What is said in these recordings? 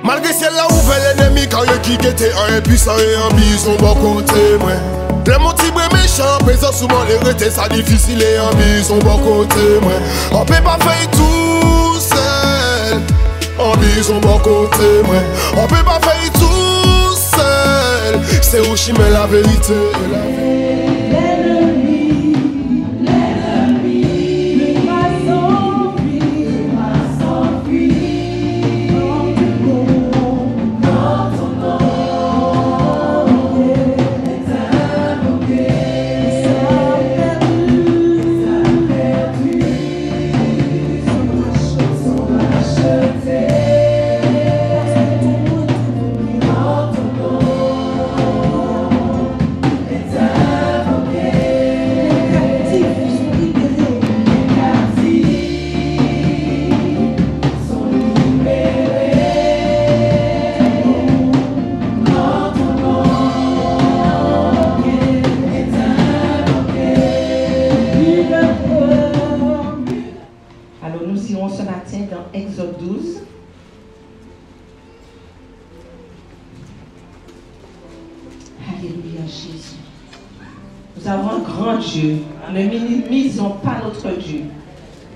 Malgré ciel là ouvert l'ennemi quand il qui était un impuissant et un bison bon côté moi. Les motifs méchants, présents souvent les retés, ça difficile et un bison bon côté moi. On peut pas faire tout seul. Un bison bon côté moi. On peut pas faire tout seul. C'est où je mets la vérité. Alléluia Jésus. Nous avons un grand Dieu. Ne minimisons pas notre Dieu.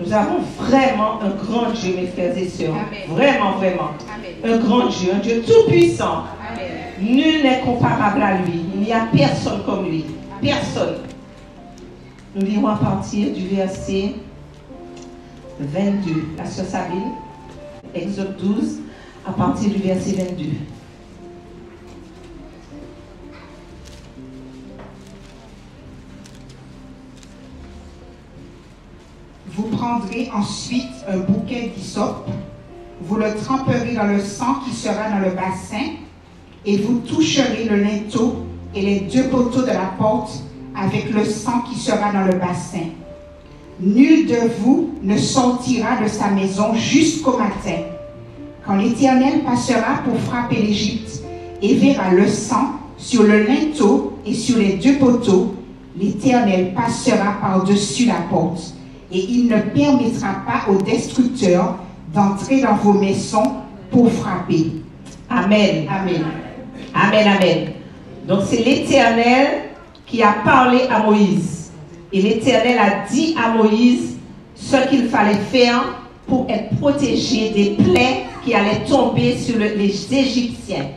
Nous avons vraiment un grand Dieu, mes frères et sœurs. Amen. Vraiment, vraiment. Amen. Un grand Dieu, un Dieu tout-puissant. Nul n'est comparable à lui. Il n'y a personne comme lui. Personne. Nous lirons à partir du verset 22. La sœur Sabine, Exode 12, à partir du verset 22. Vous prendrez ensuite un bouquet d'hysope, vous le tremperez dans le sang qui sera dans le bassin, et vous toucherez le linteau et les deux poteaux de la porte avec le sang qui sera dans le bassin. Nul de vous ne sortira de sa maison jusqu'au matin, quand l'Éternel passera pour frapper l'Égypte et verra le sang sur le linteau et sur les deux poteaux. L'Éternel passera par-dessus la porte. Et il ne permettra pas aux destructeurs d'entrer dans vos maisons pour frapper. Amen. Amen. Amen, amen. Donc c'est l'Éternel qui a parlé à Moïse. Et l'Éternel a dit à Moïse ce qu'il fallait faire pour être protégé des plaies qui allaient tomber sur les Égyptiens.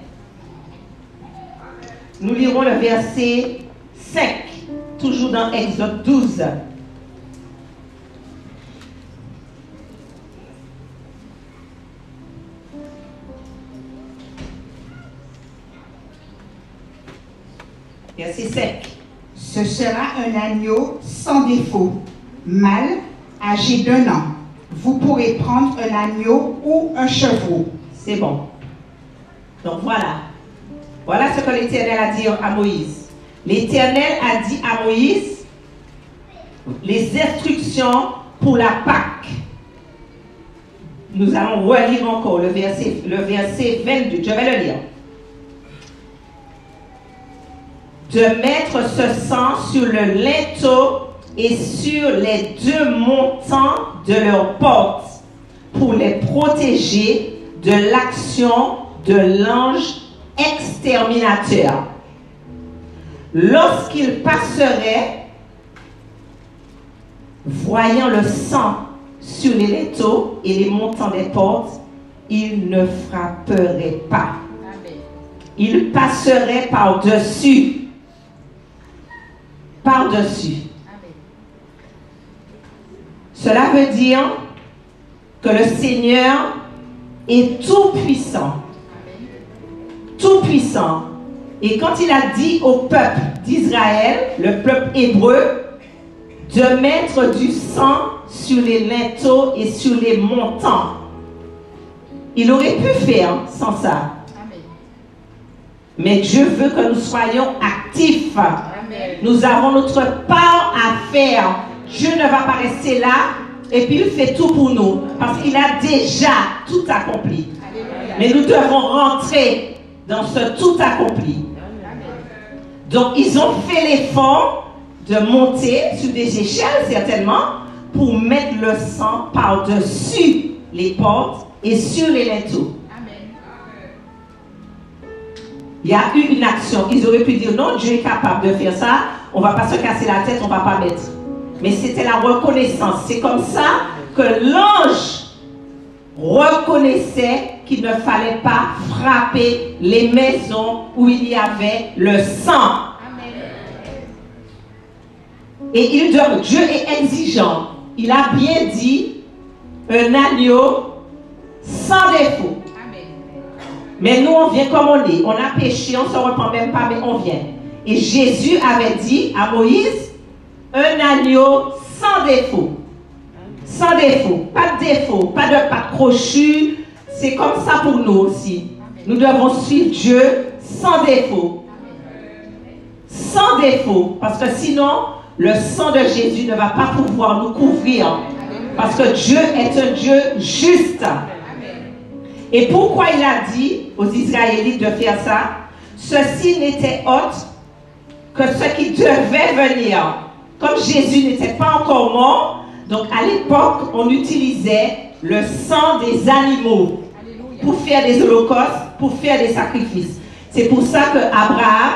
Nous lirons le verset 5, toujours dans Exode 12. Verset 5. Ce sera un agneau sans défaut, mâle, âgé d'1 an. Vous pourrez prendre un agneau ou un chevreau. C'est bon. Donc voilà. Voilà ce que l'Éternel a dit à Moïse. L'Éternel a dit à Moïse les instructions pour la Pâque. Nous allons relire encore le verset 22. Je vais le lire. De mettre ce sang sur le linteau et sur les deux montants de leurs portes pour les protéger de l'action de l'ange exterminateur. Lorsqu'il passerait, voyant le sang sur les linteaux et les montants des portes, il ne frapperait pas. Il passerait par-dessus. Par-dessus. Cela veut dire que le Seigneur est tout puissant. Tout puissant. Et quand il a dit au peuple d'Israël, le peuple hébreu, de mettre du sang sur les linteaux et sur les montants, il aurait pu faire sans ça. Mais Dieu veut que nous soyons actifs. Amen. Nous avons notre part à faire. Dieu ne va pas rester là et puis il fait tout pour nous parce qu'il a déjà tout accompli. Alléluia. Mais nous devons rentrer dans ce tout accompli. Amen. Donc ils ont fait l'effort de monter sur des échelles certainement pour mettre le sang par-dessus les portes et sur les linteaux. il y a eu une action. Ils auraient pu dire non, Dieu est capable de faire ça, on ne va pas se casser la tête, on ne va pas mettre. Mais c'était la reconnaissance. C'est comme ça que l'ange reconnaissait qu'il ne fallait pas frapper les maisons où il y avait le sang. Et il donne, Dieu est exigeant. Il a bien dit un agneau sans défaut. Mais nous, on vient comme on est. On a péché, on ne se repent même pas, mais on vient. Et Jésus avait dit à Moïse, un agneau sans défaut. Sans défaut. Pas de défaut, pas de crochu. C'est comme ça pour nous aussi. Nous devons suivre Dieu sans défaut. Sans défaut. Parce que sinon, le sang de Jésus ne va pas pouvoir nous couvrir. Parce que Dieu est un Dieu juste. Et pourquoi il a dit aux Israélites de faire ça? Ceci n'était autre que ce qui devait venir. Comme Jésus n'était pas encore mort, donc à l'époque, on utilisait le sang des animaux pour faire des holocaustes, pour faire des sacrifices. C'est pour ça qu'Abraham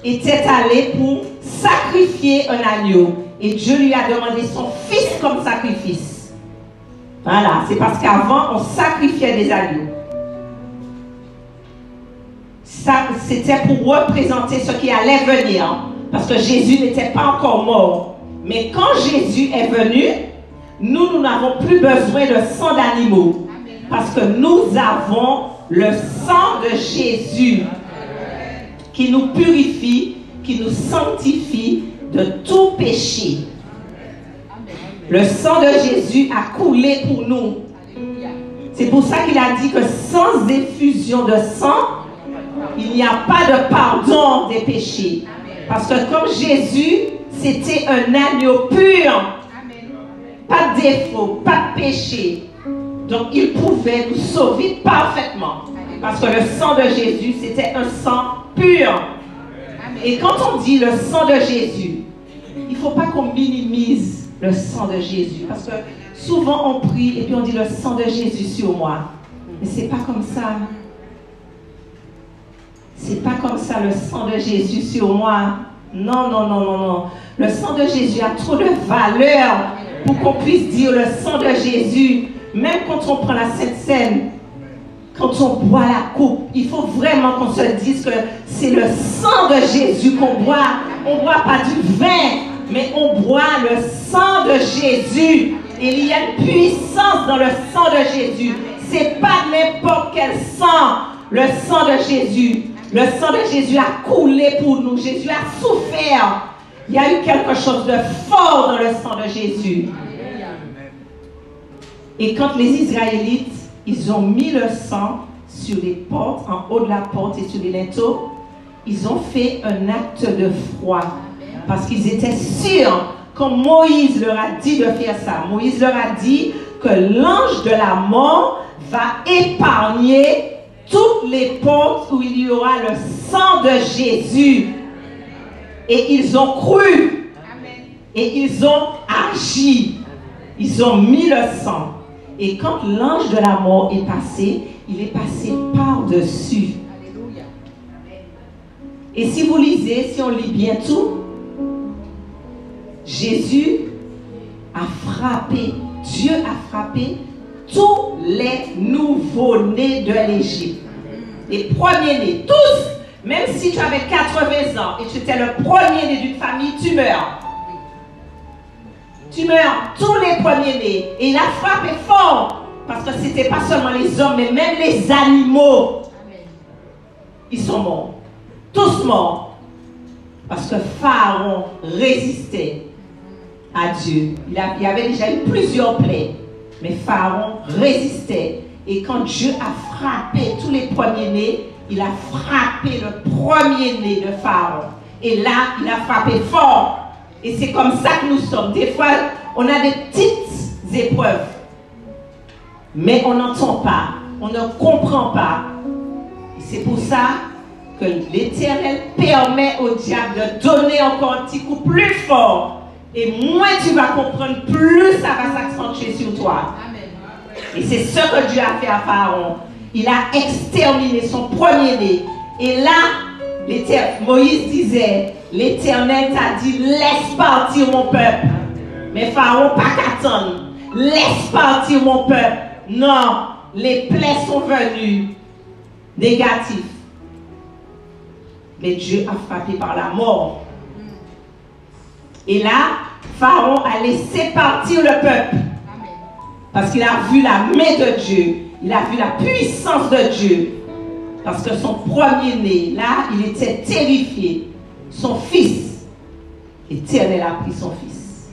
était allé pour sacrifier un agneau. Et Dieu lui a demandé son fils comme sacrifice. Voilà, c'est parce qu'avant, on sacrifiait des agneaux. Ça, c'était pour représenter ce qui allait venir. Parce que Jésus n'était pas encore mort. Mais quand Jésus est venu, nous n'avons plus besoin de sang d'animaux. Parce que nous avons le sang de Jésus qui nous purifie, qui nous sanctifie de tout péché. Le sang de Jésus a coulé pour nous. C'est pour ça qu'il a dit que sans effusion de sang, il n'y a pas de pardon des péchés. Parce que comme Jésus, c'était un agneau pur, pas de défaut, pas de péché. Donc il pouvait nous sauver parfaitement. Parce que le sang de Jésus, c'était un sang pur. Et quand on dit le sang de Jésus, il ne faut pas qu'on minimise le sang de Jésus. Parce que souvent on prie et puis on dit le sang de Jésus sur moi. Mais ce n'est pas comme ça. C'est pas comme ça le sang de Jésus sur moi. Non, non, non, non, non. Le sang de Jésus a trop de valeur pour qu'on puisse dire le sang de Jésus. Même quand on prend la Sainte Seine, quand on boit la coupe, il faut vraiment qu'on se dise que c'est le sang de Jésus qu'on boit. On ne boit pas du vin, mais on boit le sang de Jésus. Et il y a une puissance dans le sang de Jésus. Ce n'est pas n'importe quel sang, le sang de Jésus. Le sang de Jésus a coulé pour nous. Jésus a souffert. Il y a eu quelque chose de fort dans le sang de Jésus. Et quand les Israélites, ils ont mis le sang sur les portes, en haut de la porte et sur les linteaux, ils ont fait un acte de foi. Parce qu'ils étaient sûrs, quand Moïse leur a dit de faire ça, Moïse leur a dit que l'ange de la mort va épargner toutes les portes où il y aura le sang de Jésus. Et ils ont cru. Et ils ont agi. Ils ont mis le sang. Et quand l'ange de la mort est passé, il est passé par-dessus. Et si vous lisez, si on lit bien tout, Jésus a frappé, Dieu a frappé tous les nouveaux-nés de l'Égypte. Les premiers-nés, tous, même si tu avais 80 ans et tu étais le premier-né d'une famille, tu meurs. Tu meurs, tous les premiers-nés. Et il a frappé fort, parce que ce n'était pas seulement les hommes, mais même les animaux. Ils sont morts. Tous morts. Parce que Pharaon résistait à Dieu. Il y avait déjà eu plusieurs plaies. Mais Pharaon résistait. Et quand Dieu a frappé tous les premiers-nés, il a frappé le premier-né de Pharaon. Et là, il a frappé fort. Et c'est comme ça que nous sommes. Des fois, on a des petites épreuves. Mais on n'entend pas. On ne comprend pas. C'est pour ça que l'Éternel permet au diable de donner encore un petit coup plus fort. Et moins tu vas comprendre, plus ça va s'accentuer sur toi. Et c'est ce que Dieu a fait à Pharaon. Il a exterminé son premier-né. Et là, Moïse disait, l'Éternel t'a dit, laisse partir mon peuple. Mais Pharaon, pas qu'attendre. Laisse partir mon peuple. Non, les plaies sont venues. Négatif. Mais Dieu a frappé par la mort. Et là, Pharaon a laissé partir le peuple. Parce qu'il a vu la main de Dieu. Il a vu la puissance de Dieu. Parce que son premier-né, là, il était terrifié. Son fils, l'Éternel a pris son fils.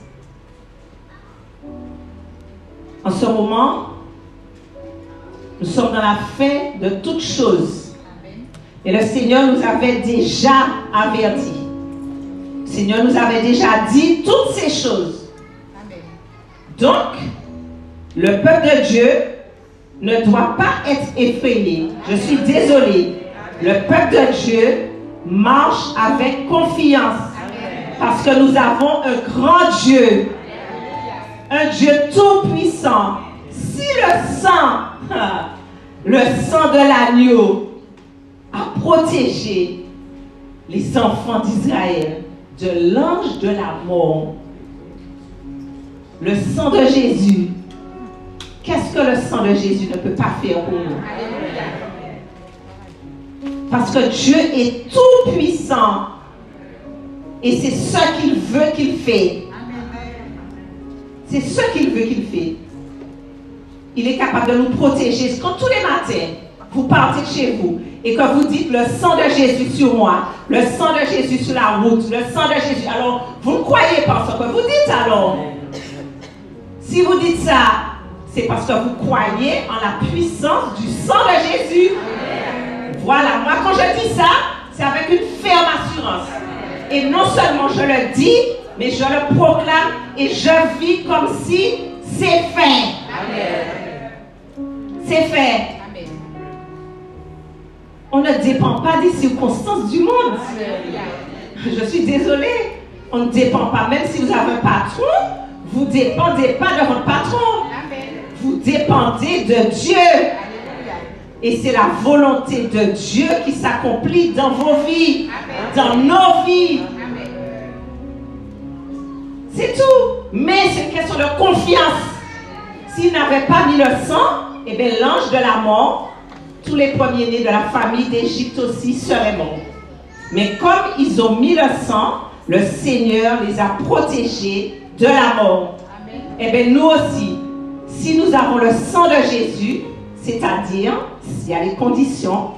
En ce moment, nous sommes dans la fin de toutes choses. Et le Seigneur nous avait déjà avertis. Le Seigneur nous avait déjà dit toutes ces choses. Donc, le peuple de Dieu ne doit pas être effrayé. Je suis désolée. Le peuple de Dieu marche avec confiance. Parce que nous avons un grand Dieu. Un Dieu tout-puissant. Si le sang de l'agneau a protégé les enfants d'Israël de l'ange de la mort, le sang de Jésus, qu'est-ce que le sang de Jésus ne peut pas faire pour nous? Parce que Dieu est tout puissant et c'est ce qu'il veut qu'il fait. C'est ce qu'il veut qu'il fait. Il est capable de nous protéger. Quand tous les matins, vous partez de chez vous et que vous dites le sang de Jésus sur moi, le sang de Jésus sur la route, le sang de Jésus, alors vous ne croyez pas ce que vous dites alors. Si vous dites ça, c'est parce que vous croyez en la puissance du sang de Jésus. Voilà, moi quand je dis ça, c'est avec une ferme assurance. Et non seulement je le dis, mais je le proclame et je vis comme si c'est fait. C'est fait. On ne dépend pas des circonstances du monde. Je suis désolée. On ne dépend pas. Même si vous avez un patron, vous ne dépendez pas de votre patron. Vous dépendez de Dieu. Et c'est la volonté de Dieu qui s'accomplit dans vos vies, dans nos vies. C'est tout. Mais c'est une question de confiance. S'il n'avait pas mis le sang, eh bien l'ange de la mort, tous les premiers-nés de la famille d'Égypte aussi seraient morts. Mais comme ils ont mis le sang, le Seigneur les a protégés de la mort. Eh bien nous aussi, si nous avons le sang de Jésus, c'est-à-dire, s'il y a les conditions,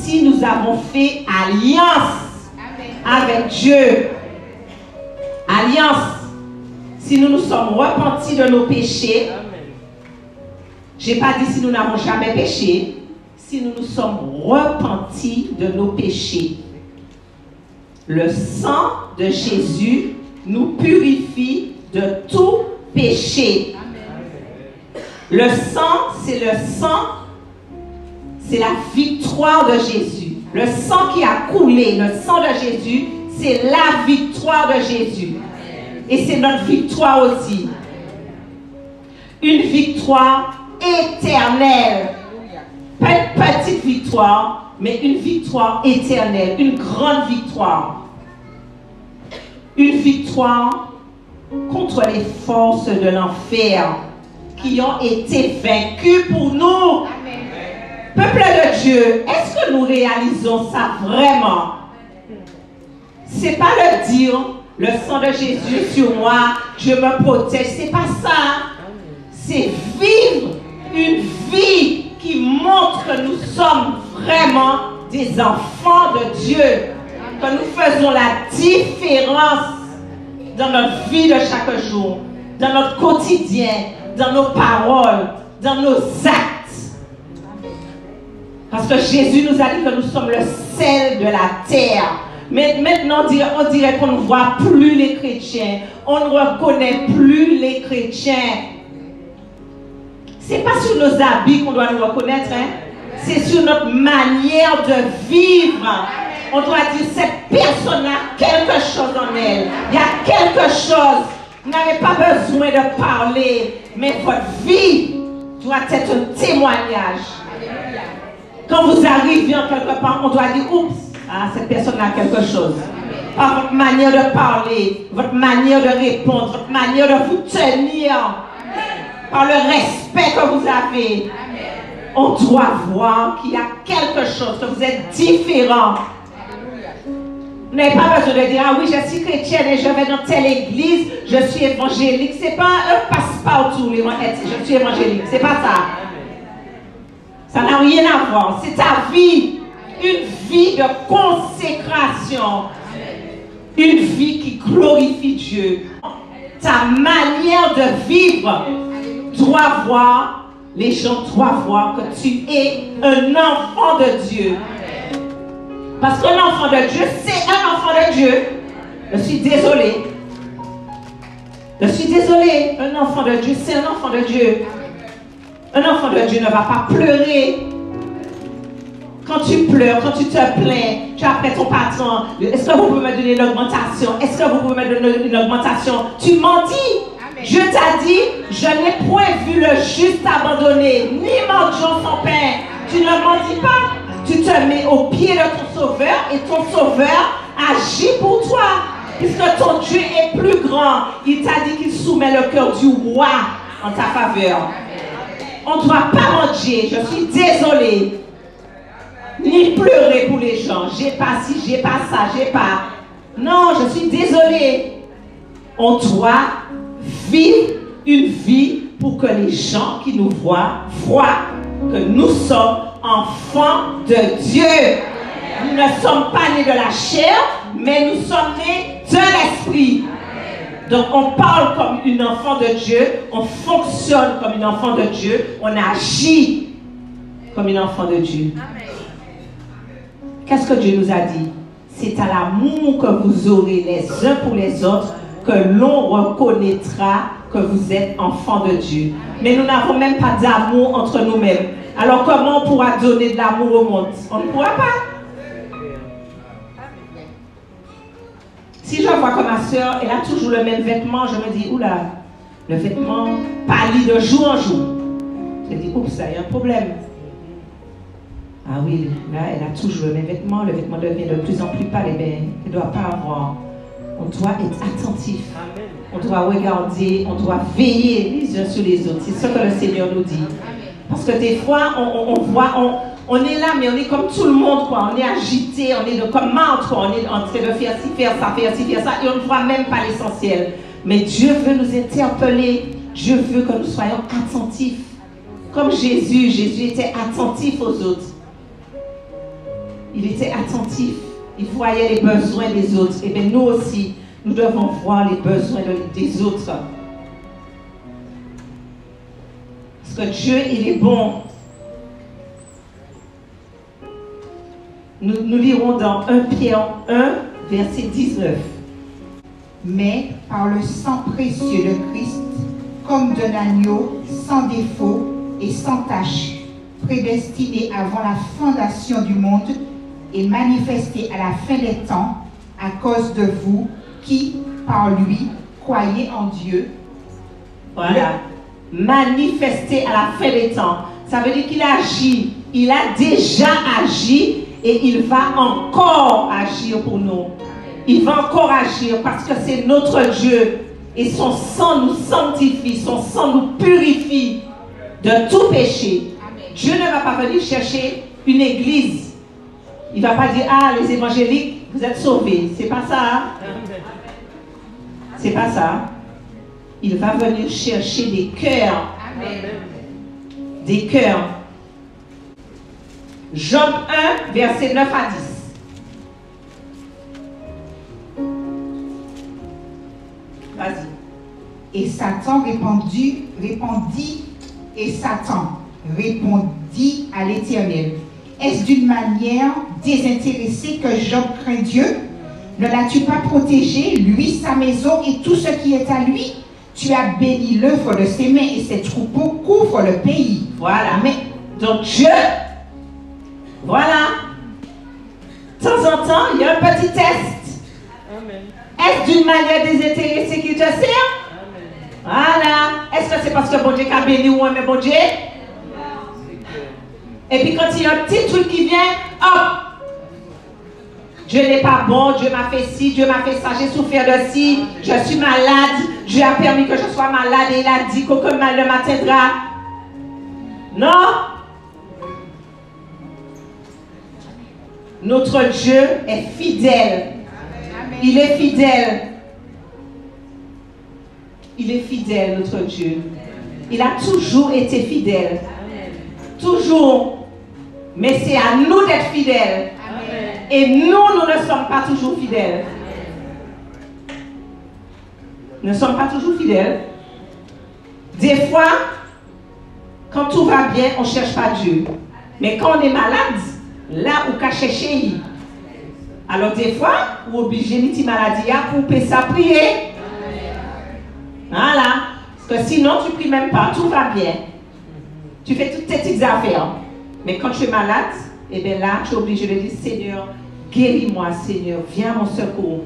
si nous avons fait alliance avec Dieu, alliance, si nous nous sommes repentis de nos péchés, je n'ai pas dit si nous n'avons jamais péché, si nous nous sommes repentis de nos péchés. Le sang de Jésus nous purifie de tout péché. Le sang, c'est la victoire de Jésus. Le sang qui a coulé, le sang de Jésus, c'est la victoire de Jésus. Et c'est notre victoire aussi. Une victoire éternelle. Pas une petite victoire, mais une victoire éternelle, une grande victoire. Une victoire contre les forces de l'enfer qui ont été vaincues pour nous. Peuple de Dieu, est-ce que nous réalisons ça vraiment? C'est pas le dire, le sang de Jésus sur moi, Dieu me protège, c'est pas ça. C'est vivre une vie qui montre que nous sommes vraiment des enfants de Dieu, que nous faisons la différence dans notre vie de chaque jour, dans notre quotidien, dans nos paroles, dans nos actes. Parce que Jésus nous a dit que nous sommes le sel de la terre. Mais maintenant, on dirait qu'on ne voit plus les chrétiens. On ne reconnaît plus les chrétiens. Ce n'est pas sur nos habits qu'on doit nous reconnaître. Hein? C'est sur notre manière de vivre. On doit dire, cette personne a quelque chose en elle. Il y a quelque chose. Vous n'avez pas besoin de parler, mais votre vie doit être un témoignage. Quand vous arrivez en quelque part, on doit dire, oups, ah, cette personne a quelque chose. Par votre manière de parler, votre manière de répondre, votre manière de vous tenir, par le respect que vous avez, on doit voir qu'il y a quelque chose, que vous êtes différent. Vous n'avez pas besoin de dire, ah oui, je suis chrétienne et je vais dans telle église, je suis évangélique. C'est pas un passe-partout, je suis évangélique. C'est pas ça. Ça n'a rien à voir. C'est ta vie. Une vie de consécration. Une vie qui glorifie Dieu. Ta manière de vivre doit voir, les gens doivent voir que tu es un enfant de Dieu. Parce qu'un enfant de Dieu, c'est un enfant de Dieu. Je suis désolée. Je suis désolée. Un enfant de Dieu, c'est un enfant de Dieu. Un enfant de Dieu ne va pas pleurer. Quand tu pleures, quand tu te plains, tu appelles ton patron. Est-ce que vous pouvez me donner une augmentation? Est-ce que vous pouvez me donner une augmentation? Tu mendis. Dieu t'a dit, je n'ai point vu le juste abandonné, ni mendiant son pain. Tu ne mendis pas. Tu te mets au pied de ton sauveur et ton sauveur agit pour toi. Puisque ton Dieu est plus grand, il t'a dit qu'il soumet le cœur du roi en ta faveur. On ne doit pas mendier, je suis désolée. Ni pleurer pour les gens. J'ai pas ci, j'ai pas ça, j'ai pas. Non, je suis désolée. On doit vivre une vie pour que les gens qui nous voient que nous sommes enfants de Dieu. Nous ne sommes pas nés de la chair, mais nous sommes nés de l'esprit. Donc on parle comme une enfant de Dieu, on fonctionne comme une enfant de Dieu, on agit comme une enfant de Dieu. Qu'est-ce que Dieu nous a dit? C'est à l'amour que vous aurez les uns pour les autres que l'on reconnaîtra que vous êtes enfants de Dieu. Mais nous n'avons même pas d'amour entre nous-mêmes. Alors comment on pourra donner de l'amour au monde? On ne pourra pas. Si je vois que ma soeur, elle a toujours le même vêtement, je me dis, oula, le vêtement pâlit de jour en jour. Je dis, oups, ça y a un problème. Ah oui, là, elle a toujours le même vêtement, le vêtement devient de plus en plus pâle, et bien, elle ne doit pas avoir. On doit être attentif. On doit regarder, on doit veiller les uns sur les autres. C'est ce que le Seigneur nous dit. Parce que des fois, on voit, on est là, mais on est comme tout le monde, quoi. On est agité, on est comme marde, quoi. On est en train de faire ci, faire ça, faire ci, faire ça, et on ne voit même pas l'essentiel. Mais Dieu veut nous interpeller. Dieu veut que nous soyons attentifs. Comme Jésus était attentif aux autres. Il était attentif. Il voyait les besoins des autres. Et bien nous aussi, nous devons voir les besoins des autres. Parce que Dieu, il est bon. Nous lirons dans 1 Pierre 1, verset 19. Mais par le sang précieux de Christ, comme d'un agneau, sans défaut et sans tache, prédestiné avant la fondation du monde et manifesté à la fin des temps à cause de vous qui, par lui, croyez en Dieu. Voilà. Manifesté à la fin des temps. Ça veut dire qu'il agit. Il a déjà agi et il va encore agir pour nous. Il va encore agir parce que c'est notre Dieu. Et son sang nous sanctifie, son sang nous purifie de tout péché. Dieu ne va pas venir chercher une église. Il ne va pas dire, ah, les évangéliques, vous êtes sauvés. C'est pas ça. Hein? C'est pas ça. Il va venir chercher des cœurs. Des cœurs. Job 1, verset 9 à 10. Vas-y. Et Satan répondit à l'Éternel. Est-ce d'une manière désintéressée que Job craint Dieu? Ne l'as-tu pas protégé, lui, sa maison et tout ce qui est à lui? Tu as béni l'œuvre de ses mains et ses troupeaux couvrent le pays. Voilà. Mais donc Dieu, voilà. De temps en temps, il y a un petit test. Est-ce d'une manière désintéressée qu'il te sert? Voilà. Est-ce que c'est parce que bon Dieu a béni ou mais bon Dieu? Et puis quand il y a un petit truc qui vient, hop! Dieu n'est pas bon, Dieu m'a fait ci, Dieu m'a fait ça, j'ai souffert de ci, je suis malade, Dieu a permis que je sois malade et il a dit qu'aucun mal ne m'atteindra. Non! Notre Dieu est fidèle. Il est fidèle. Il est fidèle, notre Dieu. Il a toujours été fidèle. Toujours. Mais c'est à nous d'être fidèles. Et nous ne sommes pas toujours fidèles. Nous ne sommes pas toujours fidèles. Des fois, quand tout va bien, on ne cherche pas Dieu. Mais quand on est malade, là où on chercher. Alors des fois, on est obligé de faire maladie pour prier. Voilà. Parce que sinon, tu ne pries même pas, tout va bien. Tu fais toutes tes petites affaires. Mais quand tu es malade, et bien là, tu es obligé de dire, Seigneur, guéris-moi, Seigneur, viens à mon secours.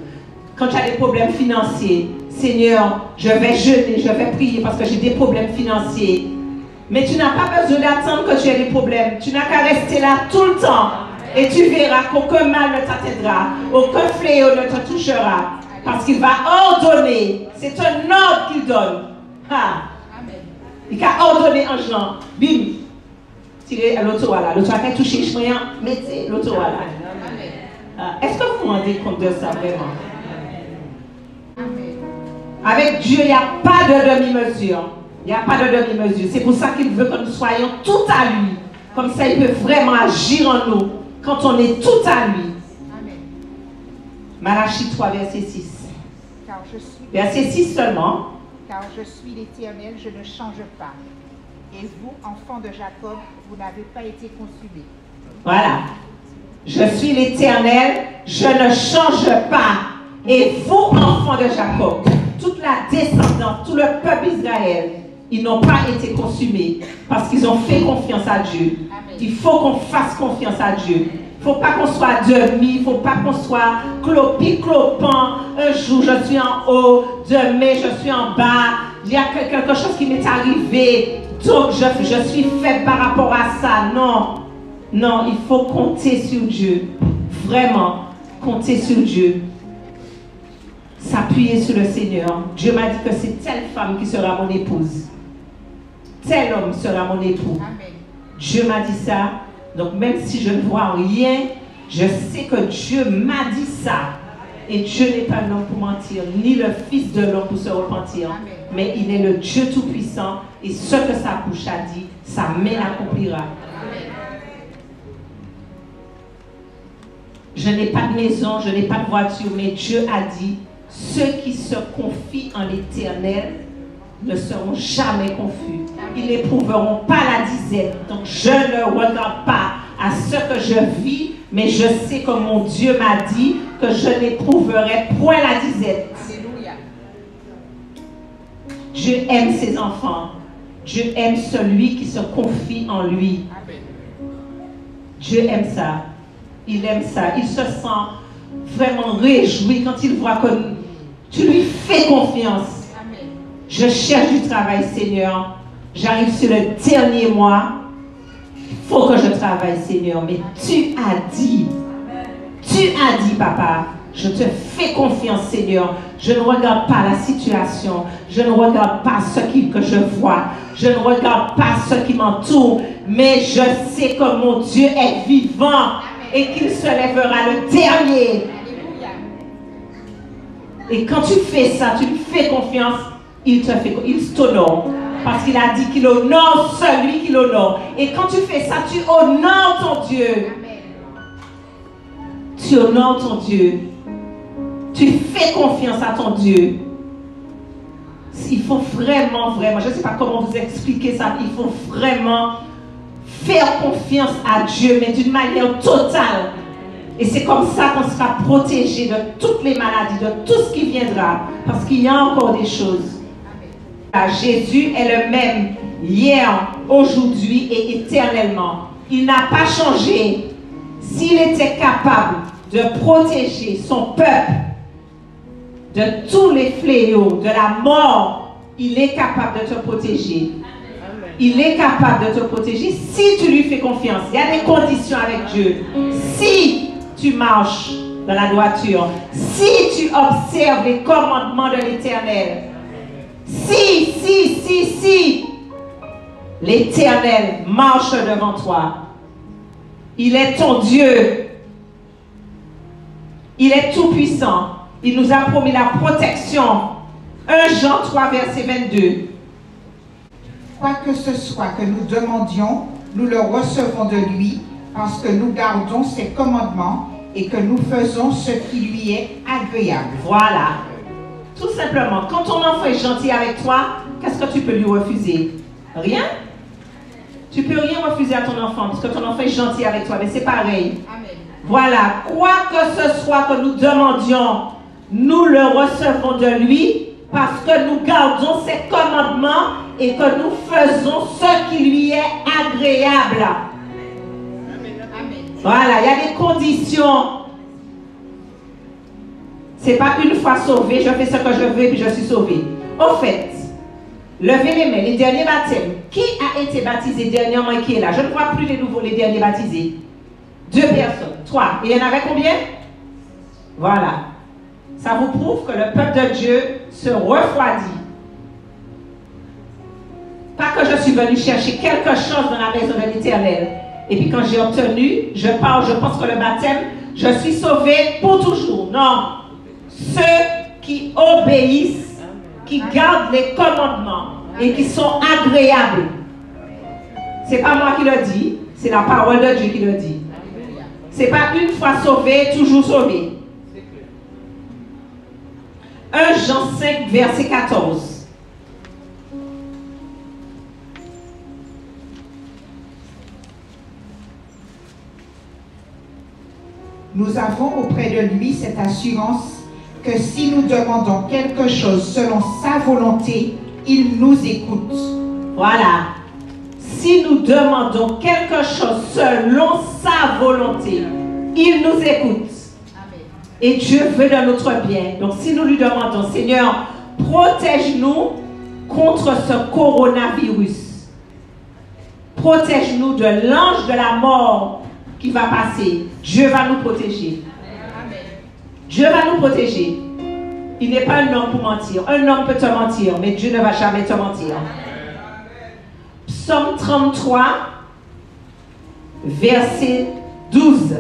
Quand tu as des problèmes financiers, Seigneur, je vais jeûner, je vais prier parce que j'ai des problèmes financiers. Mais tu n'as pas besoin d'attendre que tu aies des problèmes. Tu n'as qu'à rester là tout le temps. Et tu verras qu'aucun mal ne t'atteindra, aucun fléau ne te touchera. Parce qu'il va ordonner. C'est un ordre qu'il donne. Ah. Il a ordonné un genre. Bim. Tirez l'auto là. L'auto a touché le chemin. Mettez l'auto là. Est-ce que vous vous rendez compte de ça vraiment? Avec Dieu, il n'y a pas de demi-mesure. Il n'y a pas de demi-mesure. C'est pour ça qu'il veut que nous soyons tout à lui. Comme ça, il peut vraiment agir en nous quand on est tout à lui. Amen. Malachie 3, verset 6. Car je suis Verset 6 seulement. Car je suis l'Éternel, je ne change pas. Et vous, enfants de Jacob, vous n'avez pas été consumés. Voilà. Je suis l'Éternel, je ne change pas. Et vous, enfants de Jacob, toute la descendance, tout le peuple d'Israël, ils n'ont pas été consumés parce qu'ils ont fait confiance à Dieu. Amen. Il faut qu'on fasse confiance à Dieu. Il ne faut pas qu'on soit demi, il ne faut pas qu'on soit clopi, clopant. Un jour, je suis en haut, demain, je suis en bas. Il y a quelque chose qui m'est arrivé, donc je suis faible par rapport à ça. Non, non, il faut compter sur Dieu. Vraiment, compter sur Dieu. S'appuyer sur le Seigneur. Dieu m'a dit que c'est telle femme qui sera mon épouse. Tel homme sera mon époux. Amen. Dieu m'a dit ça. Donc même si je ne vois rien, je sais que Dieu m'a dit ça. Et Dieu n'est pas l'homme pour mentir, ni le fils de l'homme pour se repentir. Amen. Mais il est le Dieu Tout-Puissant. Et ce que sa bouche a dit, sa main l'accomplira. Je n'ai pas de maison, je n'ai pas de voiture, mais Dieu a dit, ceux qui se confient en l'Éternel ne seront jamais confus. Ils n'éprouveront pas la disette. Donc je ne regarde pas à ce que je vis, mais je sais que mon Dieu m'a dit que je n'éprouverai point la disette. Alléluia. Dieu aime ses enfants. Dieu aime celui qui se confie en lui. Dieu aime ça. Il aime ça. Il se sent vraiment réjoui quand il voit que tu lui fais confiance. Amen. Je cherche du travail, Seigneur. J'arrive sur le dernier mois. Il faut que je travaille, Seigneur. Mais tu as dit, papa, je te fais confiance, Seigneur. Je ne regarde pas la situation. Je ne regarde pas ce que je vois. Je ne regarde pas ce qui m'entoure. Mais je sais que mon Dieu est vivant et qu'il se lèvera le dernier. Et quand tu fais ça, tu lui fais confiance, il t'honore. Parce qu'il a dit qu'il honore celui qui l'honore. Et quand tu fais ça, tu honores ton Dieu. Tu honores ton Dieu. Tu fais confiance à ton Dieu. Il faut vraiment, je ne sais pas comment vous expliquer ça, il faut vraiment faire confiance à Dieu, mais d'une manière totale. Et c'est comme ça qu'on sera protégé de toutes les maladies, de tout ce qui viendra. Parce qu'il y a encore des choses. Jésus est le même hier, aujourd'hui et éternellement. Il n'a pas changé. S'il était capable de protéger son peuple de tous les fléaux, de la mort, il est capable de te protéger. Il est capable de te protéger si tu lui fais confiance. Il y a des conditions avec Dieu. Si tu marches dans la droiture, si tu observes les commandements de l'Éternel, si l'Éternel marche devant toi, il est ton Dieu. Il est tout puissant. Il nous a promis la protection. 1 Jean 3, verset 22. Quoi que ce soit que nous demandions, nous le recevons de lui, parce que nous gardons ses commandements et que nous faisons ce qui lui est agréable. Voilà. Tout simplement, quand ton enfant est gentil avec toi, qu'est-ce que tu peux lui refuser? Rien. Tu peux rien refuser à ton enfant, parce que ton enfant est gentil avec toi, mais c'est pareil. Amen. Voilà. Quoi que ce soit que nous demandions, nous le recevons de lui, parce que nous gardons ses commandements et que nous faisons ce qui lui est agréable. Amen. Voilà, il y a des conditions. C'est pas une fois sauvé, je fais ce que je veux et puis je suis sauvé. Au fait, levez les mains, les derniers baptêmes. Qui a été baptisé dernièrement et qui est là? Je ne vois plus les nouveaux, les derniers baptisés. 2 personnes, 3. Et il y en avait combien? Voilà. Ça vous prouve que le peuple de Dieu se refroidit. Pas que je suis venu chercher quelque chose dans la maison de l'Éternel. Et puis quand j'ai obtenu, je pars, je pense que le baptême, je suis sauvé pour toujours. Non. Ceux qui obéissent, qui gardent les commandements et qui sont agréables. C'est pas moi qui le dis, c'est la parole de Dieu qui le dit. C'est pas une fois sauvé, toujours sauvé. 1 Jean 5, verset 14. Nous avons auprès de lui cette assurance que si nous demandons quelque chose selon sa volonté, il nous écoute. Voilà. Si nous demandons quelque chose selon sa volonté, il nous écoute. Et Dieu veut de notre bien. Donc si nous lui demandons, Seigneur, protège-nous contre ce coronavirus. Protège-nous de l'ange de la mort qui va passer. Dieu va nous protéger. Dieu va nous protéger. Il n'est pas un homme pour mentir. Un homme peut te mentir, mais Dieu ne va jamais te mentir. Psaume 33, verset 12.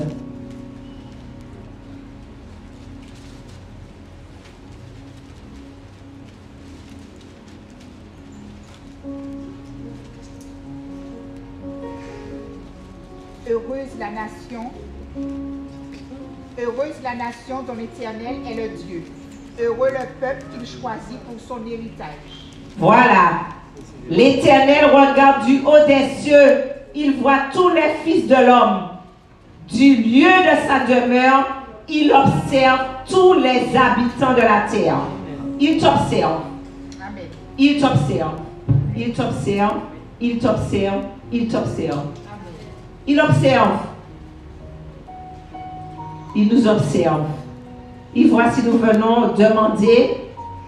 Heureuse la nation dont l'Éternel est le Dieu. Heureux le peuple qu'il choisit pour son héritage. Voilà. L'Éternel regarde du haut des cieux. Il voit tous les fils de l'homme. Du lieu de sa demeure, il observe tous les habitants de la terre. Il t'observe. Il t'observe. Il t'observe. Il t'observe. Il t'observe. Il observe. Il nous observe. Il voit si nous venons demander.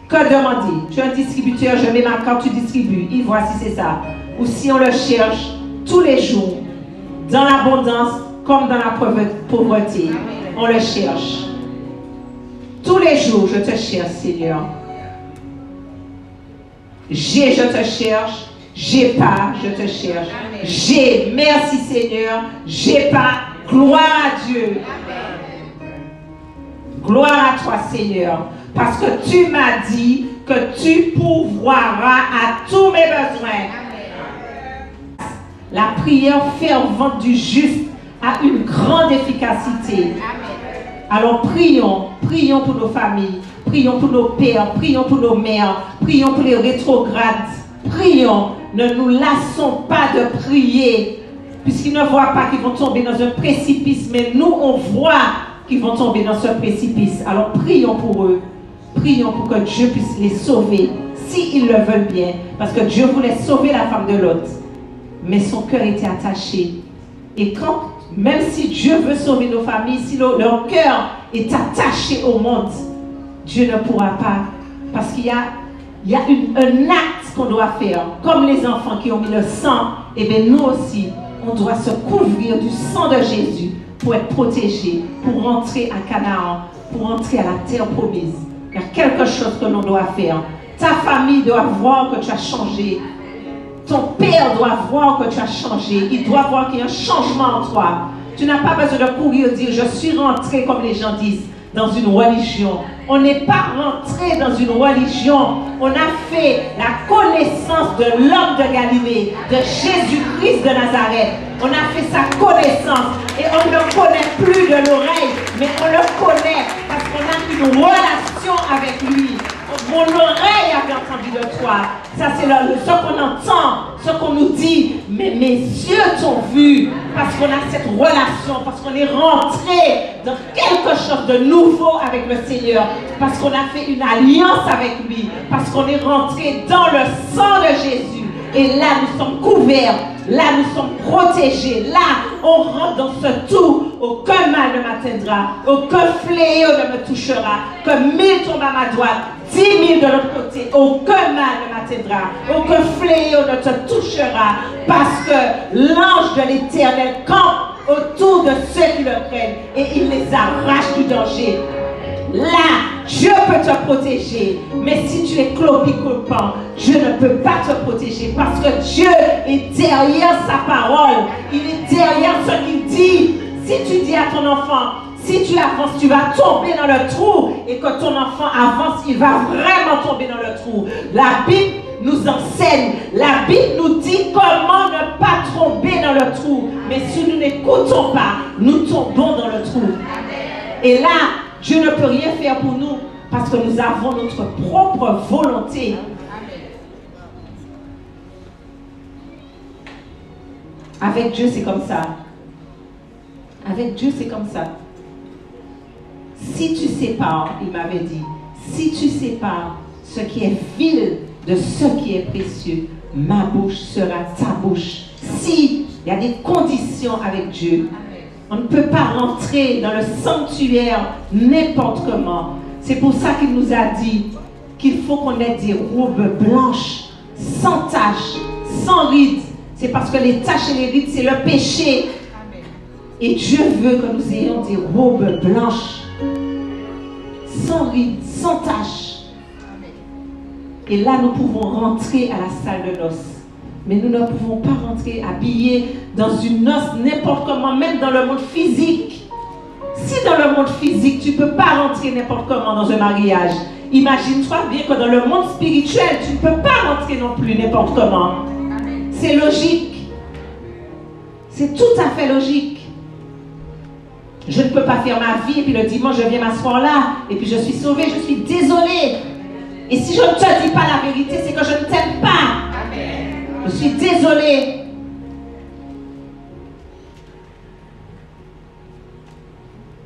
Que demander? Tu es un distributeur, je mets ma carte, tu distribues. Il voit si c'est ça. Ou si on le cherche tous les jours, dans l'abondance comme dans la pauvreté. On le cherche. Tous les jours, je te cherche, Seigneur. J'ai, je te cherche. J'ai pas, je te cherche. J'ai, merci Seigneur. J'ai pas, gloire à Dieu. Gloire à toi Seigneur. Parce que tu m'as dit que tu pourvoiras à tous mes besoins. La prière fervente du juste a une grande efficacité. Alors prions, prions pour nos familles, prions pour nos pères, prions pour nos mères, prions pour les rétrogrades. Prions, ne nous lassons pas de prier, puisqu'ils ne voient pas qu'ils vont tomber dans un précipice, mais nous on voit qu'ils vont tomber dans ce précipice. Alors prions pour eux, prions pour que Dieu puisse les sauver, s'ils le veulent bien, parce que Dieu voulait sauver la femme de Lot, mais son cœur était attaché. Et quand, même si Dieu veut sauver nos familles, si leur cœur est attaché au monde, Dieu ne pourra pas, parce qu'il y a un acte qu'on doit faire. Comme les enfants qui ont mis le sang, et bien nous aussi, on doit se couvrir du sang de Jésus pour être protégés, pour rentrer à Canaan, pour rentrer à la terre promise. Il y a quelque chose que l'on doit faire. Ta famille doit voir que tu as changé. Ton père doit voir que tu as changé. Il doit voir qu'il y a un changement en toi. Tu n'as pas besoin de courir et dire, je suis rentré, comme les gens disent, dans une religion. On n'est pas rentré dans une religion. On a fait la connaissance de l'homme de Galilée, de Jésus-Christ de Nazareth. On a fait sa connaissance et on ne le connaît plus de l'oreille, mais on le connaît parce qu'on a une relation avec lui. Mon oreille avait entendu de toi. Ça, c'est ce qu'on entend, ce qu'on nous dit. Mais mes yeux t'ont vu parce qu'on a cette relation, parce qu'on est rentré dans quelque chose de nouveau avec le Seigneur, parce qu'on a fait une alliance avec lui, parce qu'on est rentré dans le sang de Jésus. Et là, nous sommes couverts. Là, nous sommes protégés. Là, on rentre dans ce tout. Aucun mal ne m'atteindra. Aucun fléau ne me touchera. Que 1000 tombent à ma droite, 10 000 de l'autre côté. Aucun mal ne m'atteindra. Aucun fléau ne te touchera. Parce que l'ange de l'Éternel campe autour de ceux qui le craignent. Et il les arrache du danger. Là, Dieu peut te protéger. Mais si tu es clopicopant, Dieu ne peut pas te protéger. Parce que Dieu est derrière sa parole. Il est derrière ce qu'il dit. Si tu dis à ton enfant, si tu avances, tu vas tomber dans le trou. Et que ton enfant avance, il va vraiment tomber dans le trou. La Bible nous enseigne. La Bible nous dit comment ne pas tomber dans le trou. Mais si nous n'écoutons pas, nous tombons dans le trou. Et là, Dieu ne peut rien faire pour nous parce que nous avons notre propre volonté. Avec Dieu, c'est comme ça. Avec Dieu, c'est comme ça. Si tu sépares, il m'avait dit, si tu sépares ce qui est vil de ce qui est précieux, ma bouche sera ta bouche. Si il y a des conditions avec Dieu, on ne peut pas rentrer dans le sanctuaire n'importe comment. C'est pour ça qu'il nous a dit qu'il faut qu'on ait des robes blanches, sans taches, sans rides. C'est parce que les taches et les rides, c'est le péché. Et Dieu veut que nous ayons des robes blanches, sans rides, sans taches. Et là, nous pouvons rentrer à la salle de noces. Mais nous ne pouvons pas rentrer habillés dans une noce n'importe comment, même dans le monde physique. Si dans le monde physique, tu ne peux pas rentrer n'importe comment dans un mariage, imagine-toi bien que dans le monde spirituel, tu ne peux pas rentrer non plus n'importe comment. C'est logique. C'est tout à fait logique. Je ne peux pas faire ma vie et puis le dimanche, je viens m'asseoir là et puis je suis sauvée, je suis désolée. Et si je ne te dis pas la vérité, c'est que je ne t'aime pas. Je suis désolée.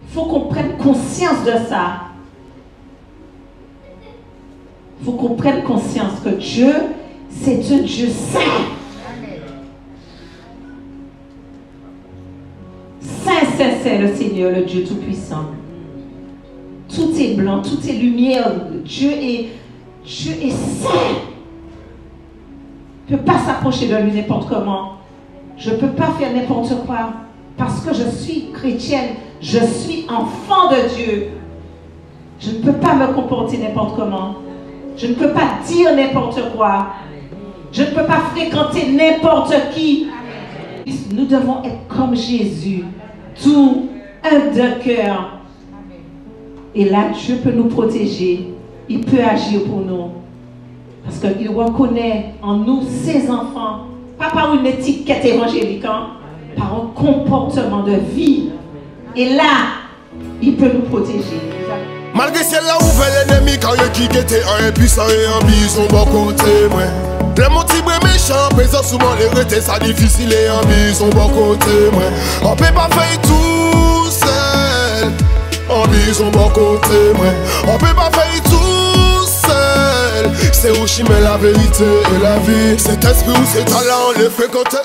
Il faut qu'on prenne conscience de ça. Il faut qu'on prenne conscience que Dieu, c'est un Dieu saint. Saint, saint, saint, le Seigneur, le Dieu Tout-Puissant. Tout est blanc, tout est lumière. Dieu est saint. Je ne peux pas s'approcher de lui n'importe comment. Je ne peux pas faire n'importe quoi. Parce que je suis chrétienne. Je suis enfant de Dieu. Je ne peux pas me comporter n'importe comment. Je ne peux pas dire n'importe quoi. Je ne peux pas fréquenter n'importe qui. Nous devons être comme Jésus. Tout un de cœur. Et là, Dieu peut nous protéger. Il peut agir pour nous. Parce qu'il reconnaît en nous, ses enfants, pas par une étiquette évangélique, hein, par un comportement de vie. Et là, il peut nous protéger. Malgré celle-là, ouvert l'ennemi, quand il qui était impuissant et en bison, bon côté, moi. Le motif méchant, présent souvent les retés, ça difficile et en bison, bon côté, moi. On peut pas faire tout seul, en bison, bon côté, moi. On peut pas faire tout. C'est où j'y mets la vérité et la vie. Cet esprit ou cet talent, les fréquenter.